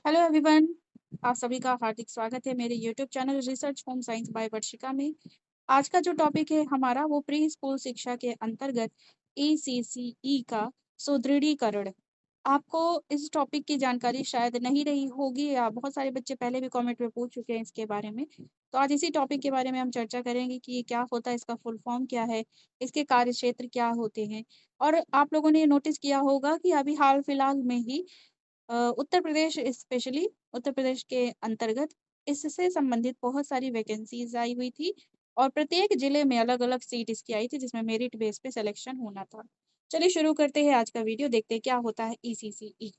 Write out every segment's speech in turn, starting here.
Hello everyone. आप सभी का हार्दिक स्वागत है मेरे YouTube channel research home science by Varshika में। आज का जो टॉपिक है हमारा वो प्री स्कूल शिक्षा के अंतर्गत ECCE का सुदृढ़ीकरण। आपको इस टॉपिक की जानकारी शायद नहीं रही होगी या बहुत सारे बच्चे पहले भी कमेंट में पूछ चुके हैं इसके बारे में। तो आज इसी टॉपिक के बारे में हम चर्चा करेंगे कि ये क्या होता है, इसका फुल फॉर्म क्या है, इसके कार्य क्षेत्र क्या होते हैं। और आप लोगों ने नोटिस किया होगा कि अभी हाल फिलहाल में ही उत्तर प्रदेश स्पेशली उत्तर प्रदेश के अंतर्गत इससे संबंधित बहुत सारी वैकेंसीज आई हुई थी और प्रत्येक जिले में अलग-अलग सीट इसकी आई थी जिसमें मेरिट बेस पे सिलेक्शन होना था। चलिए शुरू करते हैं आज का वीडियो, देखते हैं क्या होता है ECCE।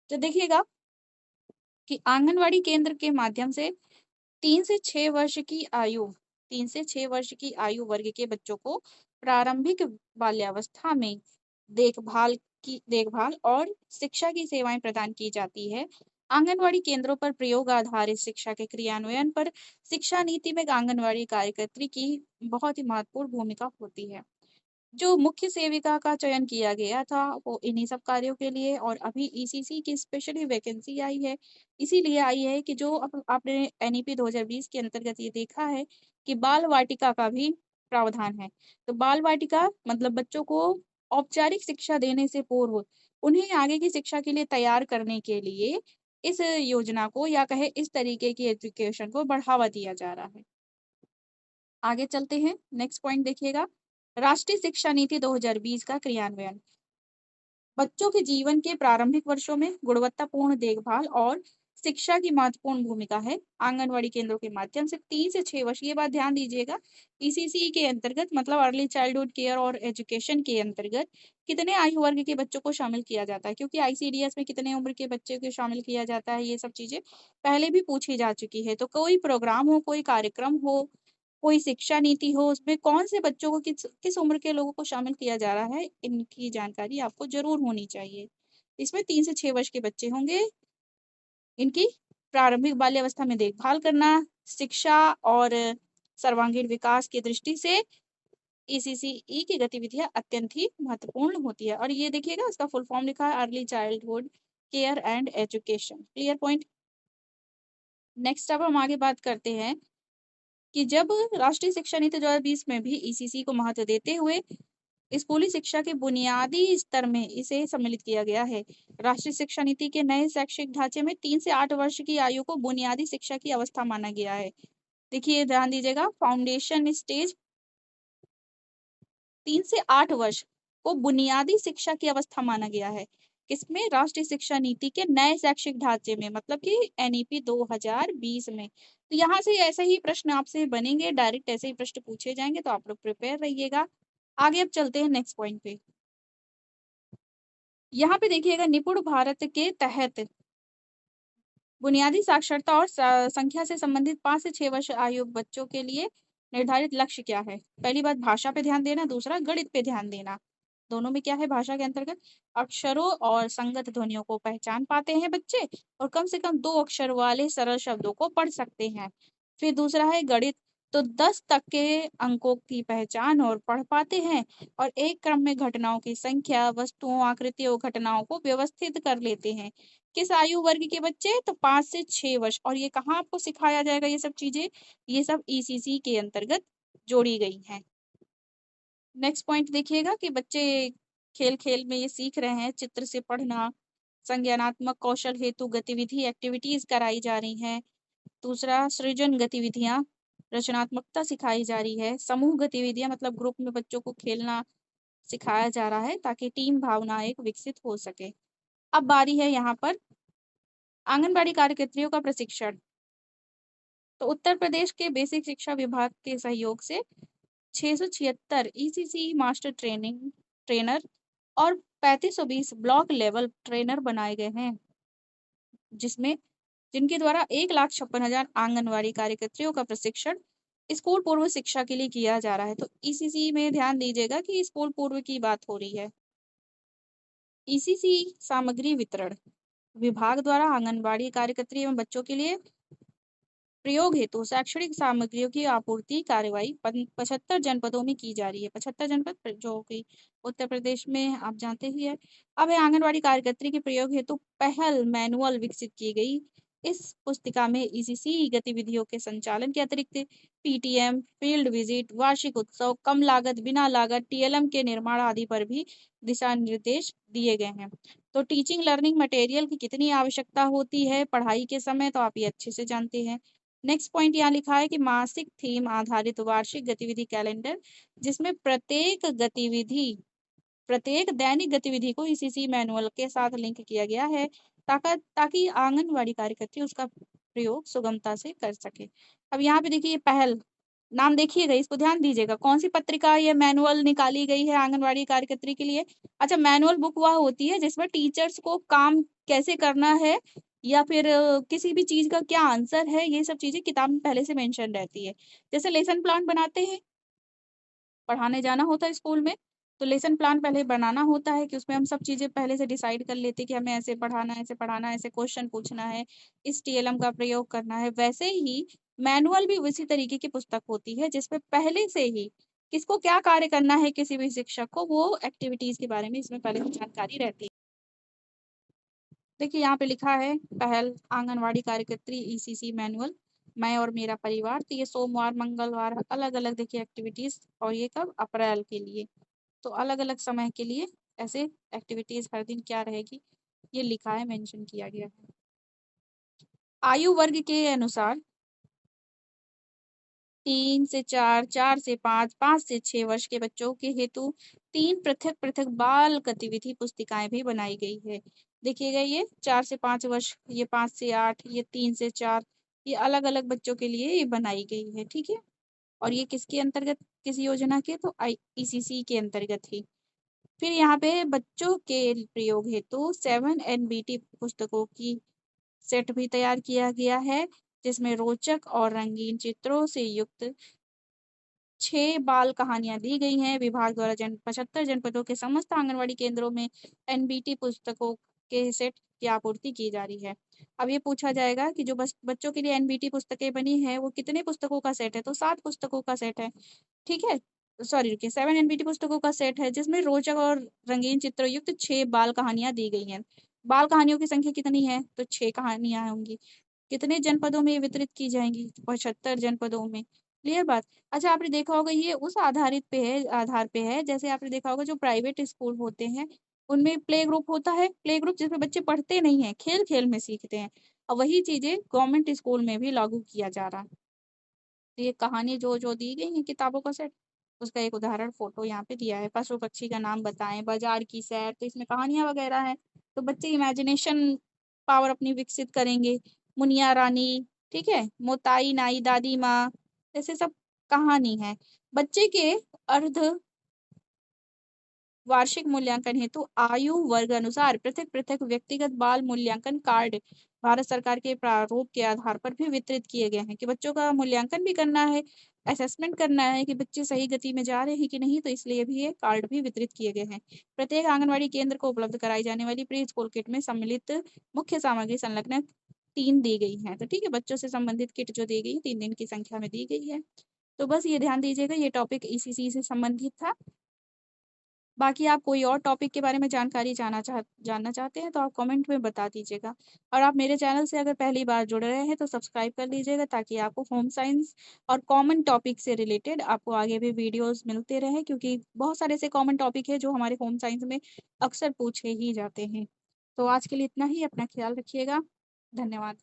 तो देखिएगा कि आंगनवाड़ी केंद्र के माध्यम से 3 से 6 वर्ष की आयु 3 से 6 वर्ष की आयु वर्ग के बच्चों को प्रारंभिक बाल्यावस्था में देखभाल और शिक्षा की सेवाएं प्रदान की जाती है। आंगनवाड़ी केंद्रों पर प्रयोग आधारित शिक्षा के क्रियान्वयन पर शिक्षा नीति में आंगनवाड़ी कार्यकर्त्री की बहुत ही महत्वपूर्ण भूमिका होती है। जो मुख्य सेविका का चयन किया गया था वो इन्हीं सब कार्यों के लिए और अभी ECC की स्पेशली वैकेंसी आई है। इसीलिए आई है कि जो आपने NEP 2020 के अंतर्गत ये देखा है कि बाल वाटिका का भी प्रावधान है। तो बाल वाटिका मतलब बच्चों को औपचारिक शिक्षा देने से पूर्व उन्हें आगे की शिक्षा के लिए तैयार करने के लिए इस योजना को या कहे इस तरीके की एजुकेशन को बढ़ावा दिया जा रहा है। आगे चलते हैं, नेक्स्ट पॉइंट देखिएगा, राष्ट्रीय शिक्षा नीति 2020 का क्रियान्वयन। बच्चों के जीवन के प्रारंभिक वर्षों में गुणवत्तापूर्ण देखभाल और शिक्षा की महत्वपूर्ण भूमिका है। आंगनवाड़ी केंद्रों के माध्यम से 3 से 6 वर्ष, ये बात ध्यान दीजिएगा, ECC के अंतर्गत मतलब अर्ली चाइल्डहुड केयर और एजुकेशन के अंतर्गत कितने आयु वर्ग के बच्चों को शामिल किया जाता है, क्योंकि ICDS में कितने उम्र के बच्चे को शामिल किया जाता है, ये सब चीजें पहले भी पूछी जा चुकी है। तो कोई प्रोग्राम हो, कोई कार्यक्रम हो, कोई शिक्षा नीति हो, उसमें कौन से बच्चों को किस किस उम्र के लोगों को शामिल किया जा रहा है, इनकी जानकारी आपको ज़रूर होनी चाहिए। इसमें 3 से 6 वर्ष के बच्चे होंगे, इनकी प्रारंभिक बाल्यावस्था में देखभाल करना, शिक्षा और सर्वांगीण विकास की दृष्टि से ECCE की गतिविधियाँ अत्यंत ही महत्वपूर्ण होती है। और ये देखिएगा इसका फुल फॉर्म लिखा है early childhood care and education. Clear point. Next अब हम आगे बात करते हैं कि जब राष्ट्रीय शिक्षा नीति 2020 में भी ECC को महत्व देते हुए स्कूली शिक्षा के बुनियादी स्तर में इसे सम्मिलित किया गया है। राष्ट्रीय शिक्षा नीति के नए शैक्षिक ढांचे में 3 से 8 वर्ष की आयु को बुनियादी शिक्षा की अवस्था माना गया है। देखिए ध्यान दीजिएगा, फाउंडेशन स्टेज 3 से 8 वर्ष को बुनियादी शिक्षा की अवस्था माना गया है। किसमें? राष्ट्रीय शिक्षा नीति के नए शैक्षिक ढांचे में, मतलब कि NEP 2020 में। तो यहाँ से ऐसे ही प्रश्न आपसे बनेंगे, डायरेक्ट ऐसे ही प्रश्न पूछे जाएंगे, तो आप लोग प्रिपेयर रहिएगा। आगे अब चलते हैं नेक्स्ट पॉइंट पे। यहाँ पे देखिएगा निपुण भारत के तहत बुनियादी साक्षरता और संख्या से संबंधित 5 से 6 वर्ष आयु बच्चों के लिए निर्धारित लक्ष्य क्या है? पहली बात भाषा पे ध्यान देना, दूसरा गणित पे ध्यान देना। दोनों में क्या है? भाषा के अंतर्गत अक्षरों और संगत ध्वनियों को पहचान पाते हैं बच्चे और कम से कम 2 अक्षर वाले सरल शब्दों को पढ़ सकते हैं। फिर दूसरा है गणित, तो 10 तक के अंकों की पहचान और पढ़ पाते हैं और एक क्रम में घटनाओं की संख्या, वस्तुओं, आकृतियों, घटनाओं को व्यवस्थित कर लेते हैं। किस आयु वर्ग के बच्चे? तो 5 से 6 वर्ष। और ये कहाँ आपको सिखाया जाएगा ये सब चीजें? ये सब ECC के अंतर्गत जोड़ी गई हैं। नेक्स्ट पॉइंट देखिएगा कि बच्चे खेल-खेल में ये सीख रहे हैं, चित्र से पढ़ना, संज्ञानात्मक कौशल हेतु गतिविधि एक्टिविटीज कराई जा रही हैं। दूसरा सृजन गतिविधियाँ, रचनात्मकता सिखाई जा रही है। समूह गतिविधियाँ मतलब ग्रुप में बच्चों को खेलना सिखाया जा रहा है ताकि टीम भावना एक विकसित हो सके। अब बारी है यहाँ पर आंगनबाड़ी कार्यकर्तियों का प्रशिक्षण। तो उत्तर प्रदेश के बेसिक शिक्षा विभाग के सहयोग से 676 ECC मास्टर ट्रेनर और 3520 ब्लॉक लेवल ट्रेनर बनाए गए हैं, जिसमें जिनके द्वारा 1,56,000 आंगनवाड़ी कार्यकर्तियों का प्रशिक्षण स्कूल पूर्व शिक्षा के लिए किया जा रहा है। तो ECC में ध्यान दीजिएगा कि स्कूल पूर्व की बात हो रही है। ECC सामग्री वितरण विभाग द्वारा आंगनबाड़ी कार्यकर्त्री एवं बच्चों के लिए प्रयोग हेतु शैक्षणिक सामग्रियों की आपूर्ति कार्रवाई 75 जनपदों में की जा रही है। 75 जनपद जो कि उत्तर प्रदेश में आप जानते ही है। अब है आंगनवाड़ी कार्यकर्त्री के प्रयोग हेतु पहल मैनुअल विकसित की गई। इस पुस्तिका में ईसीसी गतिविधियों के संचालन के अतिरिक्त पीटीएम, फील्ड विजिट, वार्षिक उत्सव, कम लागत, बिना लागत, टीएलएम के निर्माण आदि पर भी दिशा निर्देश दिए गए हैं। तो टीचिंग लर्निंग मटेरियल की कितनी आवश्यकता होती है पढ़ाई के समय, तो आप ये अच्छे से जानते हैं। नेक्स्ट पॉइंट यहाँ लिखा है कि मासिक थीम आधारित वार्षिक गतिविधि कैलेंडर, जिसमें प्रत्येक दैनिक गतिविधि को ईसीसी मैनुअल के साथ लिंक किया गया है, ताकि आंगनवाड़ी कार्यकर्त्री उसका प्रयोग सुगमता से कर सके। अब यहाँ पे देखिए पहल नाम देखिएगा, इसको ध्यान दीजिएगा, कौन सी पत्रिका ये मैनुअल निकाली गई है आंगनवाड़ी कार्यकर्त्री के लिए। अच्छा, मैनुअल बुक वह होती है जिसमें टीचर्स को काम कैसे करना है या फिर किसी भी चीज का क्या आंसर है, ये सब चीजें किताब में पहले से मेंशन रहती है। जैसे लेसन प्लान बनाते हैं, पढ़ाने जाना होता है स्कूल में, तो लेसन प्लान पहले बनाना होता है कि उसमें हम सब चीजें पहले से डिसाइड कर लेते हैं कि हमें ऐसे पढ़ाना है, ऐसे पढ़ाना है, ऐसे क्वेश्चन पूछना है, इस टीएलएम का प्रयोग करना है। वैसे ही मैनुअल भी उसी तरीके की पुस्तक होती है जिसमें पहले से ही किसको क्या कार्य करना है, किसी भी शिक्षक को वो एक्टिविटीज के बारे में इसमें पहले से जानकारी रहती है। देखिए यहाँ पे लिखा है पहल आंगनवाड़ी कार्यकर्त्री ईसीसी मैनुअल, मैं और मेरा परिवार। तो ये सोमवार मंगलवार अलग अलग देखिए एक्टिविटीज, और ये कब, अप्रैल के लिए। तो अलग अलग समय के लिए ऐसे एक्टिविटीज हर दिन क्या रहेगी, ये लिखा है, मेंशन किया गया है। आयु वर्ग के अनुसार 3 से 4, 4 से 5, 5 से 6 वर्ष के बच्चों के हेतु 3 पृथक पृथक बाल गतिविधि पुस्तिकाएं भी बनाई गई है। देखिएगा, ये 4 से 5 वर्ष, ये 5 से 8, ये 3 से 4, ये अलग अलग बच्चों के लिए ये बनाई गई है। ठीक है, और ये किसके अंतर्गत, किस योजना के, तो ईसीसी के अंतर्गत ही। फिर यहाँ पे बच्चों के प्रयोग हेतु 7 एनबीटी पुस्तकों की सेट भी तैयार किया गया है, जिसमें रोचक और रंगीन चित्रों से युक्त 6 बाल कहानियां दी गई हैं। विभाग द्वारा 75 जनपदों के समस्त आंगनवाड़ी केंद्रों में एनबीटी पुस्तकों के सेट की आपूर्ति की जा रही है। अब ये पूछा जाएगा कि जो बच्चों के लिए एनबीटी पुस्तकें बनी है वो कितने पुस्तकों का सेट है, तो 7 पुस्तकों का सेट है। ठीक है, सॉरी रुकिए, 7 एनबीटी पुस्तकों का सेट है जिसमें रोचक और रंगीन चित्रों युक्त 6 बाल कहानियां दी गई हैं। बाल कहानियों की संख्या कितनी है, तो 6 कहानियां होंगी। कितने जनपदों में वितरित की जाएंगी, 75 जनपदों में। क्लियर बात। अच्छा, आपने देखा होगा ये उस आधार पे है, जैसे आपने देखा होगा जो प्राइवेट स्कूल होते हैं उनमें प्ले ग्रुप होता है, प्ले ग्रुप जिसमें बच्चे पढ़ते नहीं है, खेल खेल में सीखते हैं, और वही चीजें गवर्नमेंट स्कूल में भी लागू किया जा रहा है। तो ये कहानी जो जो दी गई है किताबों का सेट, उसका एक उदाहरण फोटो यहाँ पे दिया है। पशु पक्षी का नाम बताएं, बाजार की सैर, तो इसमें कहानियां वगैरह हैं, तो बच्चे इमेजिनेशन पावर अपनी विकसित करेंगे। मुनिया रानी, ठीक है, मोताई नाई दादी माँ, ऐसे सब कहानी है। बच्चे के अर्ध वार्षिक मूल्यांकन हेतु आयु वर्ग अनुसार पृथक पृथक व्यक्तिगत बाल मूल्यांकन कार्ड भारत सरकार के प्रारूप के आधार पर भी वितरित किए गए हैं कि बच्चों का मूल्यांकन भी करना है, असेसमेंट करना है कि बच्चे सही गति में जा रहे हैं कि नहीं, तो इसलिए भी ये कार्ड भी वितरित किए गए हैं। प्रत्येक आंगनवाड़ी केंद्र को उपलब्ध कराई जाने वाली प्री स्कूल किट में सम्मिलित मुख्य सामग्री संलग्न 3 दी गई है। तो ठीक है, बच्चों से संबंधित किट जो दी गई 3 दिन की संख्या में दी गई है। तो बस ये ध्यान दीजिएगा, ये टॉपिक ईसीसी से संबंधित था। बाकी आप कोई और टॉपिक के बारे में जानकारी जानना चाहते हैं तो आप कमेंट में बता दीजिएगा। और आप मेरे चैनल से अगर पहली बार जुड़ रहे हैं तो सब्सक्राइब कर लीजिएगा, ताकि आपको होम साइंस और कॉमन टॉपिक से रिलेटेड आपको आगे भी वीडियोस मिलते रहे, क्योंकि बहुत सारे ऐसे कॉमन टॉपिक है जो हमारे होम साइंस में अक्सर पूछे ही जाते हैं। तो आज के लिए इतना ही, अपना ख्याल रखिएगा। धन्यवाद।